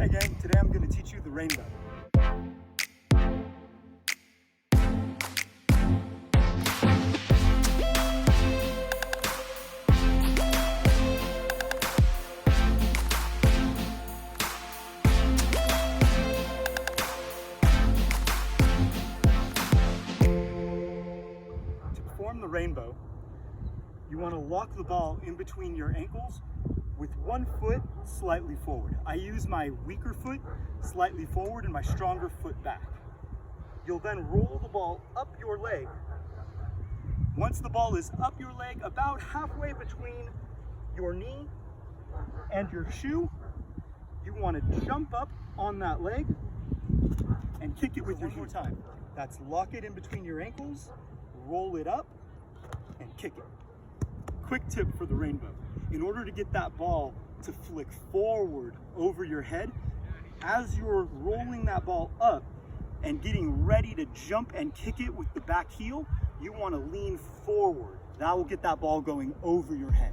Hey gang, today I'm going to teach you the rainbow. To perform the rainbow, you want to lock the ball in between your ankles with one foot slightly forward. I use my weaker foot slightly forward and my stronger foot back. You'll then roll the ball up your leg. Once the ball is up your leg, about halfway between your knee and your shoe, you want to jump up on that leg and kick it with your one more time. That's lock it in between your ankles, roll it up, and kick it. Quick tip for the rainbow. In order to get that ball to flick forward over your head, as you're rolling that ball up and getting ready to jump and kick it with the back heel, you want to lean forward. That will get that ball going over your head.